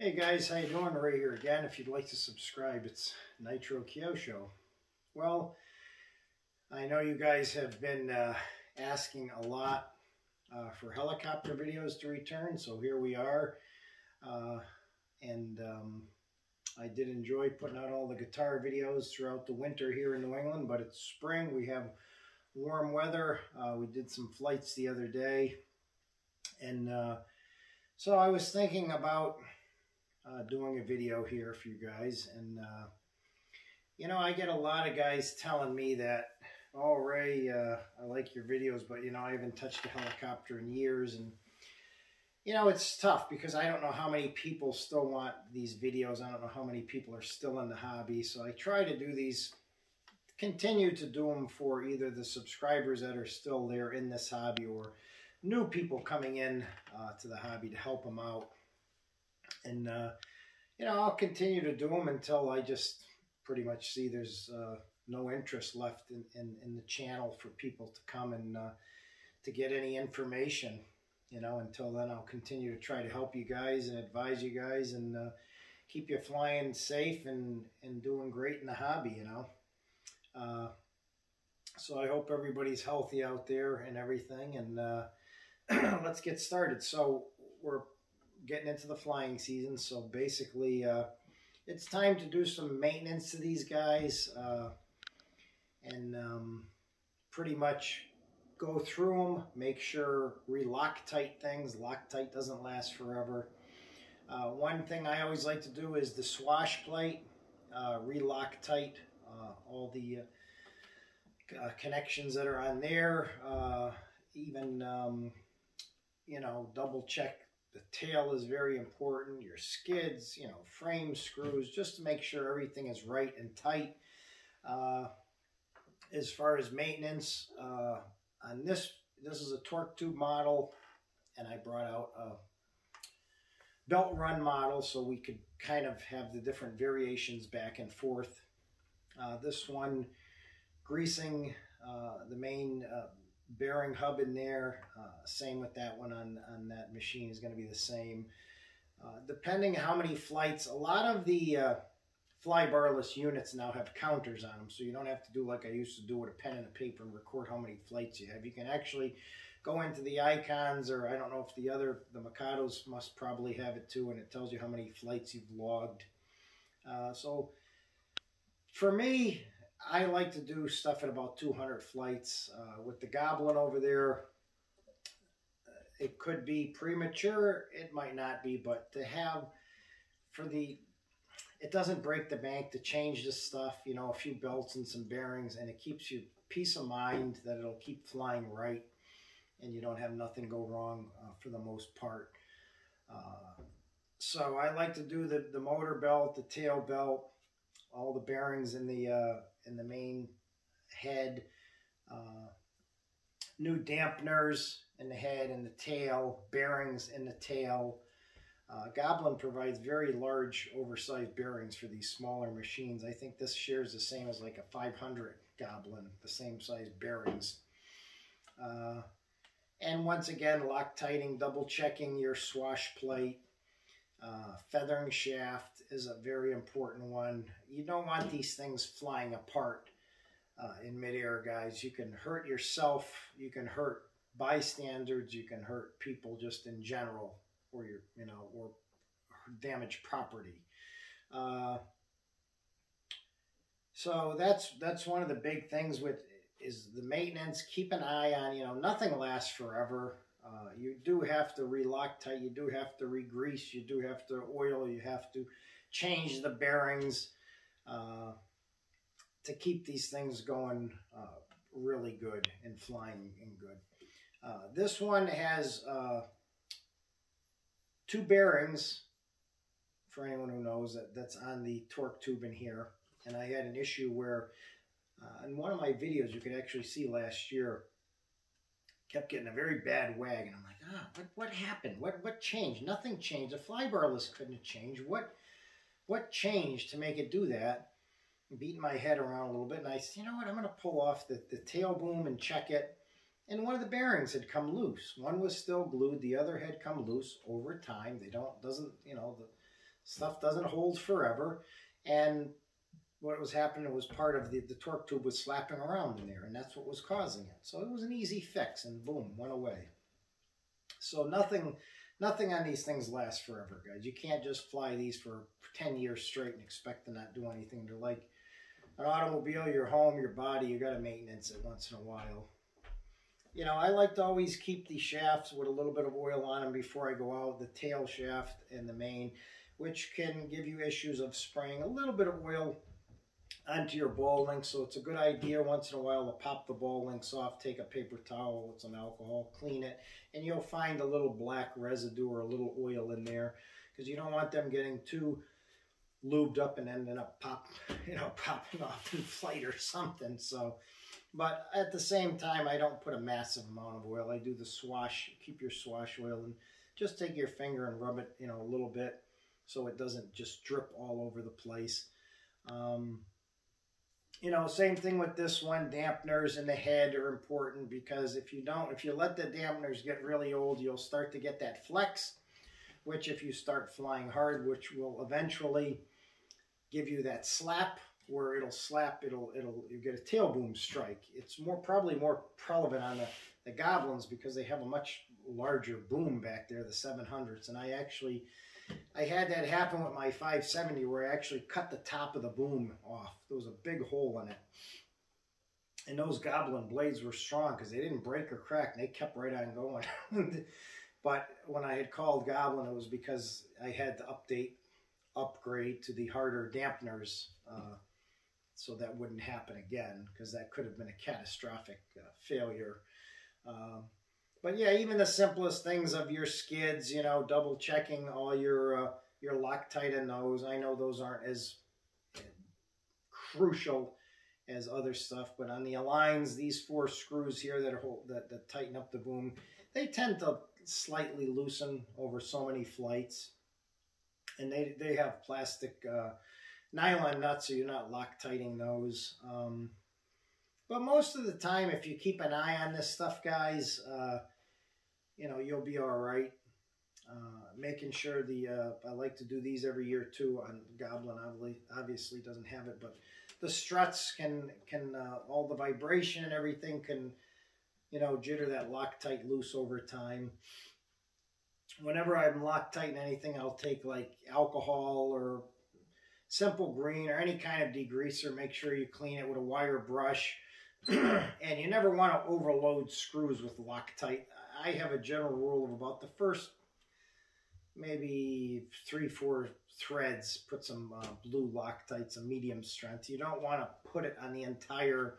Hey guys, how you doing? Ray here again. If you'd like to subscribe, it's Nitro Kyosho. Well, I know you guys have been asking a lot for helicopter videos to return, so here we are. I did enjoy putting out all the guitar videos throughout the winter here in New England, but it's spring. We have warm weather. We did some flights the other day, and so I was thinking about doing a video here for you guys, and you know, I get a lot of guys telling me that, oh Ray, I like your videos, but you know, I haven't touched a helicopter in years, and you know, it's tough because I don't know how many people still want these videos. I don't know how many people are still in the hobby, so I try to do these, continue to do them for either the subscribers that are still there in this hobby or new people coming in to the hobby to help them out. And, you know, I'll continue to do them until I just pretty much see there's no interest left in the channel for people to come and to get any information. You know, until then I'll continue to try to help you guys and advise you guys and keep you flying safe and doing great in the hobby, you know. So I hope everybody's healthy out there and everything, and let's get started. So we're getting into the flying season, so basically it's time to do some maintenance to these guys and pretty much go through them, make sure re-Loctite things. Loctite doesn't last forever. One thing I always like to do is the swash plate, re-Loctite all the connections that are on there, even you know, double check the tail is very important, your skids, you know, frame screws, just to make sure everything is right and tight. As far as maintenance, on this is a torque tube model, and I brought out a belt run model so we could kind of have the different variations back and forth. This one, greasing the main bearing hub in there, same with that one on that machine is going to be the same. Depending how many flights, a lot of the fly barless units now have counters on them, so you don't have to do like I used to do with a pen and a paper and record how many flights you have. You can actually go into the icons, or I don't know if the Mikados must probably have it too, and it tells you how many flights you've logged. So for me, I like to do stuff at about 200 flights. With the Goblin over there, it could be premature, it might not be, but to have for the, it doesn't break the bank to change this stuff, you know, a few belts and some bearings, and it keeps you peace of mind that it'll keep flying right and you don't have nothing go wrong for the most part. So I like to do the motor belt, the tail belt, all the bearings in the main head, new dampeners in the head and the tail, bearings in the tail. Goblin provides very large, oversized bearings for these smaller machines. I think this shares the same as like a 500 Goblin, the same size bearings. And once again, Loctiting, double checking your swash plate. Feathering shaft is a very important one. You don't want these things flying apart in midair, guys. You can hurt yourself, you can hurt bystanders, you can hurt people just in general, or you know, or damage property. So that's one of the big things with is the maintenance. Keep an eye on, you know, nothing lasts forever. You do have to re-Loctite, you do have to re-grease, you do have to oil, you have to change the bearings to keep these things going really good and flying and good. This one has two bearings, for anyone who knows, that's on the torque tube in here. And I had an issue where in one of my videos, you could actually see last year, kept getting a very bad wag, and I'm like, what happened? What changed? Nothing changed. The fly barless couldn't have changed. What changed to make it do that? I'm beating my head around a little bit, and I said, you know what? I'm going to pull off the tail boom and check it. And one of the bearings had come loose. One was still glued. The other had come loose over time. You know, Stuff doesn't hold forever. And what was happening was part of the torque tube was slapping around in there, and that's what was causing it. So it was an easy fix, and boom, went away. So nothing on these things lasts forever, guys. You can't just fly these for 10 years straight and expect to not do anything. They're like an automobile, your home, your body. You got to maintenance it once in a while. You know, I like to always keep the shafts with a little bit of oil on them before I go out, the tail shaft and the main, which can give you issues of spraying a little bit of oil onto your ball links. So it's a good idea once in a while to pop the ball links off, take a paper towel with some alcohol, clean it, and you'll find a little black residue or a little oil in there, because you don't want them getting too lubed up and ending up popping off in flight or something. So, but at the same time, I don't put a massive amount of oil. I do the swash, keep your swash oil, and just take your finger and rub it, a little bit so it doesn't just drip all over the place. Same thing with this one. Dampeners in the head are important, because if you let the dampeners get really old, you'll start to get that flex, which if you start flying hard, which will eventually give you that slap, where it'll slap, you get a tail boom strike. It's probably more prevalent on the Goblins, because they have a much larger boom back there, the 700s. And I had that happen with my 570, where I actually cut the top of the boom off. There was a big hole in it. And those Goblin blades were strong, because they didn't break or crack, and they kept right on going. But when I had called Goblin, it was because I had to upgrade to the harder dampeners, so that wouldn't happen again, because that could have been a catastrophic failure. But yeah, even the simplest things of your skids, double checking all your Loctite in those. I know those aren't as crucial as other stuff, but on the aligns, these 4 screws here that tighten up the boom, they tend to slightly loosen over so many flights, and they have plastic nylon nuts, so you're not Loctiting those. But most of the time, if you keep an eye on this stuff, guys, you'll be all right. Making sure I like to do these every year too. On Goblin, obviously doesn't have it, but the struts can all the vibration and everything can, jitter that Loctite loose over time. Whenever I'm Loctiting anything, I'll take like alcohol or simple green or any kind of degreaser. Make sure you clean it with a wire brush. And you never want to overload screws with Loctite. I have a general rule of about the first maybe 3-4 threads, put some blue Loctite, some medium strength. You don't want to put it on the entire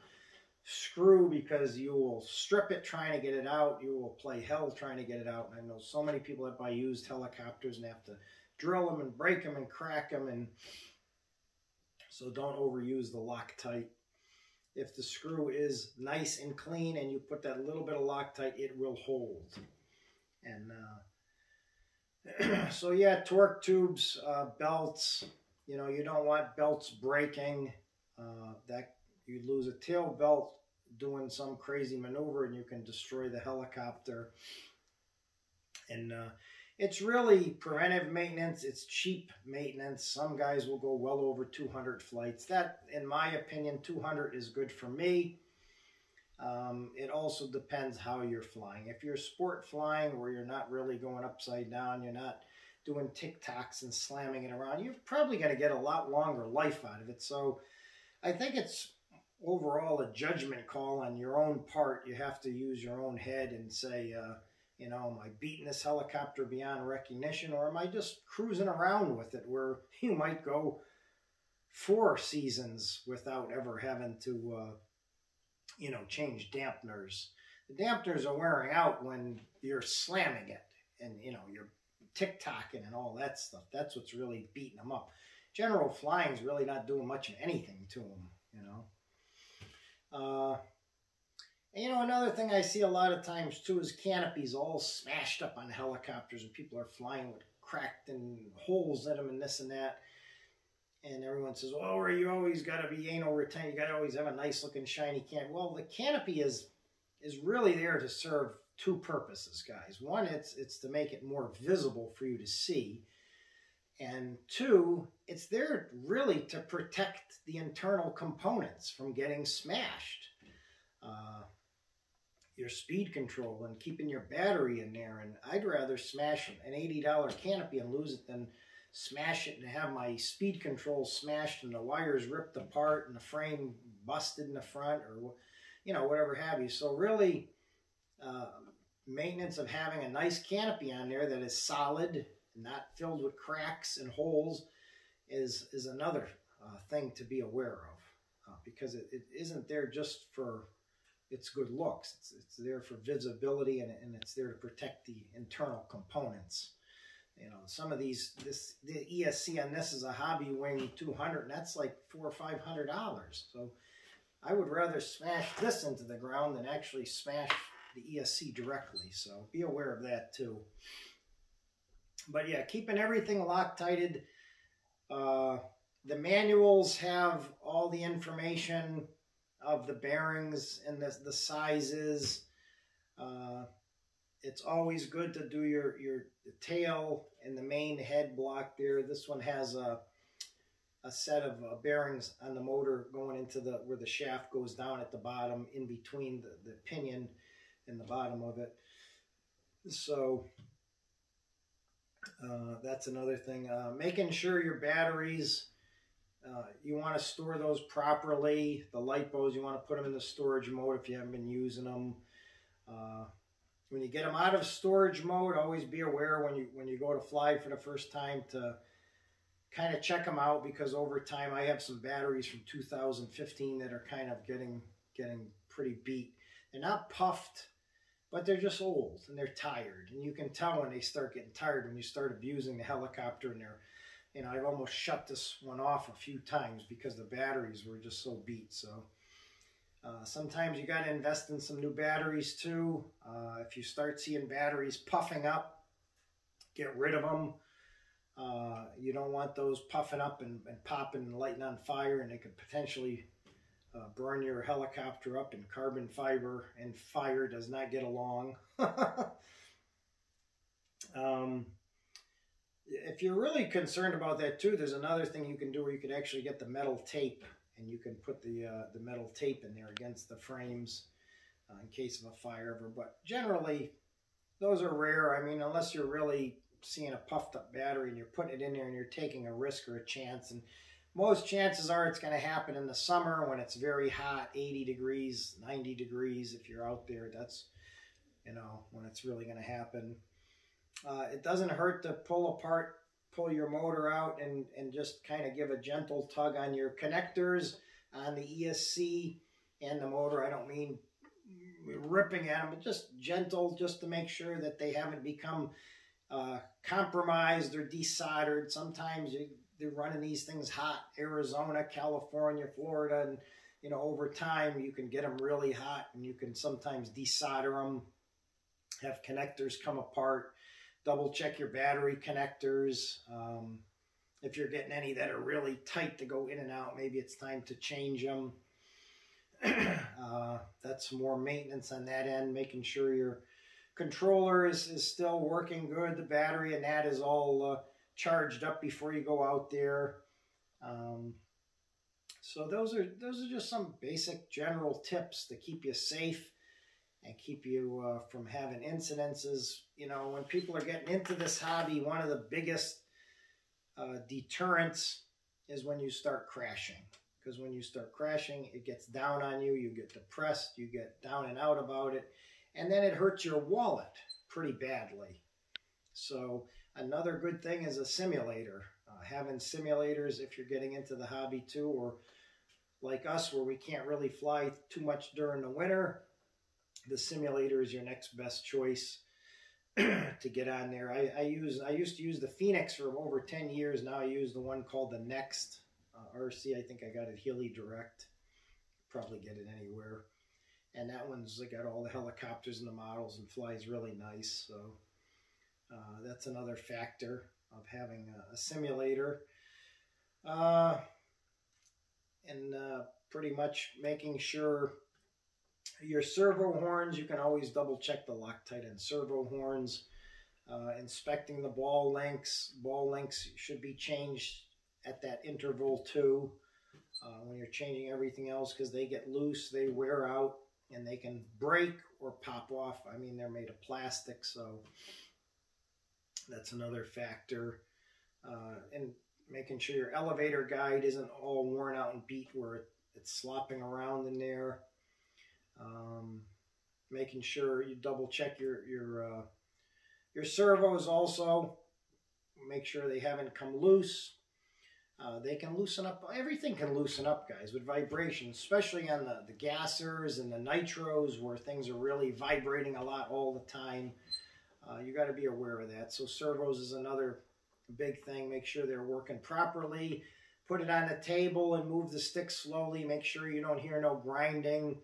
screw, because you will strip it trying to get it out. You will play hell trying to get it out. And I know so many people that buy used helicopters and have to drill them and break them and crack them. And so don't overuse the Loctite. If the screw is nice and clean and you put that little bit of Loctite, it will hold. And so yeah, torque tubes, belts, you don't want belts breaking. That you lose a tail belt doing some crazy maneuver and you can destroy the helicopter. And it's really preventive maintenance. It's cheap maintenance. Some guys will go well over 200 flights. That, in my opinion, 200 is good for me. It also depends how you're flying. If you're sport flying where you're not really going upside down, you're not doing tic-tacs and slamming it around, you're probably going to get a lot longer life out of it. So I think it's overall a judgment call on your own part. You have to use your own head and say, am I beating this helicopter beyond recognition, or am I just cruising around with it, where you might go 4 seasons without ever having to, change dampeners. The dampeners are wearing out when you're slamming it and, you're tic-tocking and all that stuff. That's what's really beating them up. General flying is really not doing much of anything to them, And another thing I see a lot of times too is canopies all smashed up on helicopters, and people are flying with cracked and holes in them and this and that. And everyone says, well, you always got to be anal retention. You got to always have a nice looking shiny canopy. Well, the canopy is really there to serve 2 purposes, guys. One, it's to make it more visible for you to see. And two, it's there really to protect the internal components from getting smashed. Your speed control and keeping your battery in there. And I'd rather smash an $80 canopy and lose it than smash it and have my speed control smashed and the wires ripped apart and the frame busted in the front, or, you know, whatever have you. So really, maintenance of having a nice canopy on there that is solid, not filled with cracks and holes, is another thing to be aware of, because it isn't there just for its good looks. It's there for visibility, and it's there to protect the internal components. You know, some of the ESC on this is a Hobby Wing 200, and that's like $400 or $500. So I would rather smash this into the ground than actually smash the ESC directly. So be aware of that too. But yeah, keeping everything Loctited. The manuals have all the information of the bearings and the sizes. It's always good to do your tail and the main head block there. This one has a set of bearings on the motor going into where the shaft goes down at the bottom, in between the pinion and the bottom of it. So that's another thing. Making sure your batteries, you want to store those properly. The LiPos, you want to put them in the storage mode if you haven't been using them. When you get them out of storage mode, always be aware when you go to fly for the first time to kind of check them out, because over time I have some batteries from 2015 that are kind of getting pretty beat. They're not puffed, but they're just old and they're tired, and you can tell when they start getting tired when you start abusing the helicopter. And they're, you know, I've almost shut this one off a few times because the batteries were just so beat. So sometimes you got to invest in some new batteries too. If you start seeing batteries puffing up, get rid of them. You don't want those puffing up and popping and lighting on fire, and they could potentially burn your helicopter up. And carbon fiber and fire does not get along. If you're really concerned about that too, there's another thing you can do where you could actually get the metal tape, and you can put the metal tape in there against the frames in case of a fire ever. But generally, those are rare. I mean, unless you're really seeing a puffed up battery and you're putting it in there and you're taking a risk or a chance. And most chances are it's going to happen in the summer when it's very hot, 80 degrees, 90 degrees. If you're out there, that's, you know, when it's really going to happen. It doesn't hurt to pull your motor out and just kind of give a gentle tug on your connectors on the ESC and the motor. I don't mean ripping at them, but just gentle, just to make sure that they haven't become compromised or desoldered. Sometimes they're running these things hot, Arizona, California, Florida, and, you know, over time you can get them really hot, and you can sometimes desolder them, have connectors come apart. Double check your battery connectors. If you're getting any that are really tight to go in and out, maybe it's time to change them. That's more maintenance on that end, making sure your controller is still working good, the battery and that is all charged up before you go out there. So those are just some basic general tips to keep you safe and keep you from having incidences. You know, when people are getting into this hobby, one of the biggest deterrents is when you start crashing. Because when you start crashing, it gets down on you, you get depressed, you get down and out about it, and then it hurts your wallet pretty badly. So another good thing is a simulator. Having simulators if you're getting into the hobby too, or like us where we can't really fly too much during the winter, the simulator is your next best choice to get on there. I used to use the Phoenix for over 10 years. Now I use the one called the Next RC. I think I got it Healy Direct. Probably get it anywhere. And that one's got all the helicopters and the models and flies really nice. So that's another factor of having a simulator. And pretty much making sure your servo horns, you can always double check the Loctite and servo horns. Inspecting the ball links. Ball links should be changed at that interval too. When you're changing everything else, because they get loose, they wear out, and they can break or pop off. I mean, they're made of plastic, so that's another factor. And making sure your elevator guide isn't all worn out and beat where it's slopping around in there. Making sure you double check your servos also. Make sure they haven't come loose. They can loosen up. Everything can loosen up, guys, with vibration, especially on the gassers and the nitros where things are really vibrating a lot all the time. You got to be aware of that. So servos is another big thing. Make sure they're working properly. Put it on the table and move the stick slowly. Make sure you don't hear no grinding.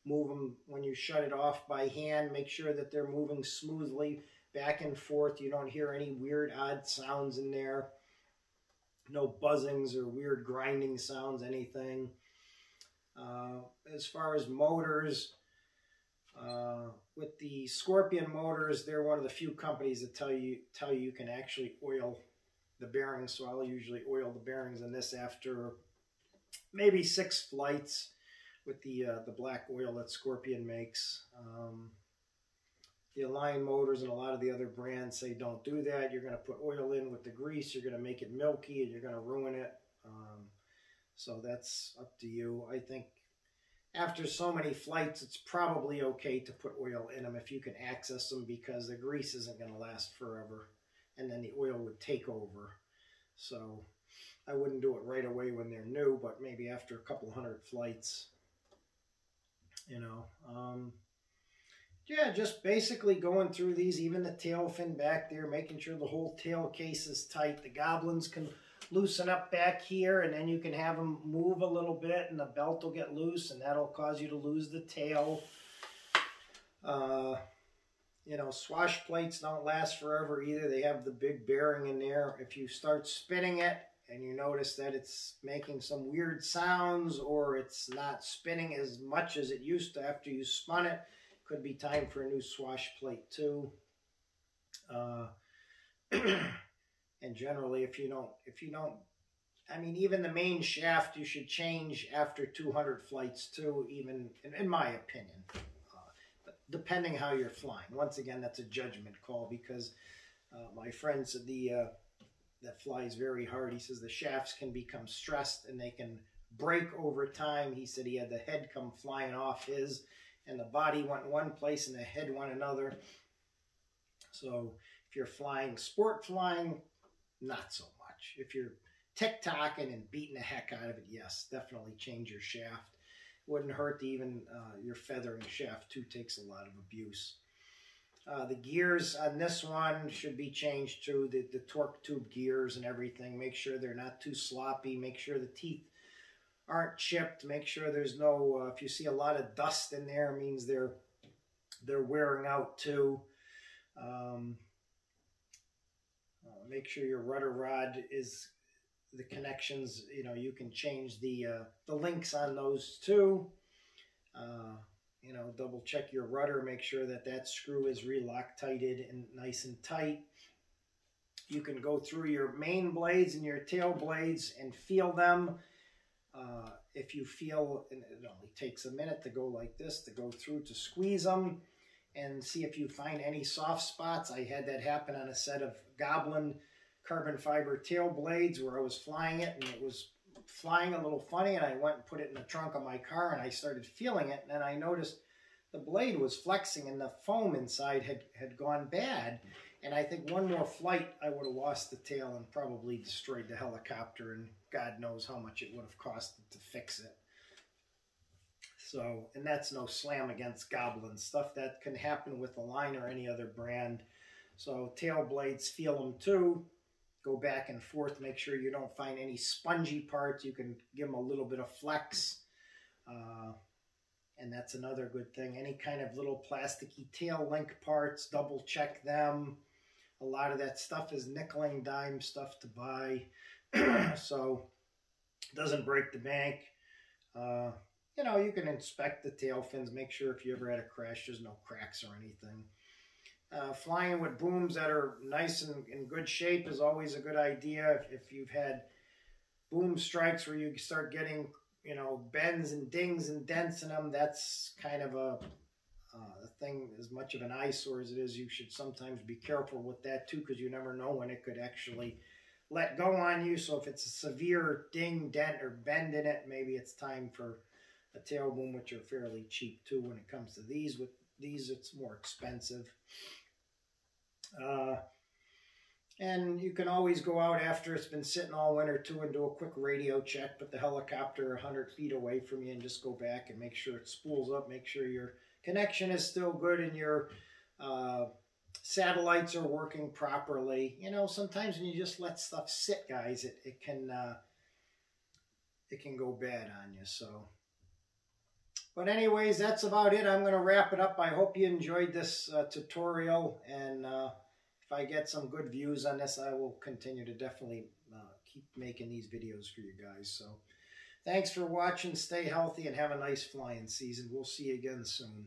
Move them when you shut it off by hand. Make sure that they're moving smoothly back and forth. You don't hear any weird, odd sounds in there. No buzzings or weird grinding sounds, anything. As far as motors, with the Scorpion motors, they're one of the few companies that tell you you can actually oil the bearings. So I'll usually oil the bearings in this after maybe 6 flights with the black oil that Scorpion makes. The Align motors and a lot of the other brands say don't do that. You're going to put oil in with the grease. You're going to make it milky and you're going to ruin it. So that's up to you. I think after so many flights, it's probably okay to put oil in them if you can access them, because the grease isn't going to last forever. And then the oil would take over. So I wouldn't do it right away when they're new, but maybe after a couple hundred flights, you know. Yeah, just basically going through these, even the tail fin back there, making sure the whole tail case is tight. The goblins can loosen up back here, and then you can have them move a little bit, and the belt will get loose, and that'll cause you to lose the tail. You know, swash plates don't last forever either. They have the big bearing in there. If you start spinning it, and you notice that it's making some weird sounds, or it's not spinning as much as it used to after you spun it, could be time for a new swash plate too. And generally, if you don't, I mean, even the main shaft you should change after 200 flights too, even in my opinion, depending how you're flying. Once again, that's a judgment call, because my friend said that flies very hard. He says the shafts can become stressed and they can break over time. He said he had the head come flying off his, and the body went one place and the head went another. So if you're flying sport flying, not so much. If you're tick-tocking and beating the heck out of it, yes, definitely change your shaft. Wouldn't hurt to even your feathering shaft too takes a lot of abuse. The gears on this one should be changed too. The torque tube gears and everything. Make sure they're not too sloppy. Make sure the teeth aren't chipped. Make sure there's no, if you see a lot of dust in there, it means they're wearing out too. Make sure your rudder rod is, the connections, you know, you can change the links on those too. You know, double check your rudder, make sure that screw is re-Loctited and nice and tight. You can go through your main blades and your tail blades and feel them. If you feel, and it only takes a minute to go like this, to go through to squeeze them and see if you find any soft spots. I had that happen on a set of Goblin carbon fiber tail blades where I was flying it and it was flying a little funny, and I went and put it in the trunk of my car and I started feeling it, and then I noticed the blade was flexing and the foam inside had gone bad. And I think one more flight I would have lost the tail and probably destroyed the helicopter, and God knows how much it would have cost to fix it. So, and that's no slam against Goblin. Stuff that can happen with Align or any other brand. So tail blades, feel them too. Go back and forth, make sure you don't find any spongy parts. You can give them a little bit of flex. And that's another good thing. Any kind of little plasticky tail link parts, double check them. A lot of that stuff is nickel and dime stuff to buy. So it doesn't break the bank. You know, you can inspect the tail fins, make sure if you ever had a crash, there's no cracks or anything. Flying with booms that are nice and in good shape is always a good idea. If you've had boom strikes where you start getting, you know, bends and dings and dents in them, that's kind of a thing, as much of an eyesore as it is. You should sometimes be careful with that too, because you never know when it could actually let go on you. So if it's a severe ding, dent, or bend in it, maybe it's time for a tail boom, which are fairly cheap too when it comes to these. With these, it's more expensive. And you can always go out after it's been sitting all winter too and do a quick radio check. Put the helicopter 100 feet away from you and just go back and make sure it spools up. Make sure your connection is still good and your satellites are working properly. You know, sometimes when you just let stuff sit, guys, it can go bad on you. So, but anyways, that's about it. I'm going to wrap it up. I hope you enjoyed this tutorial, and if I get some good views on this, I will continue to definitely keep making these videos for you guys. So thanks for watching. Stay healthy and have a nice flying season. We'll see you again soon.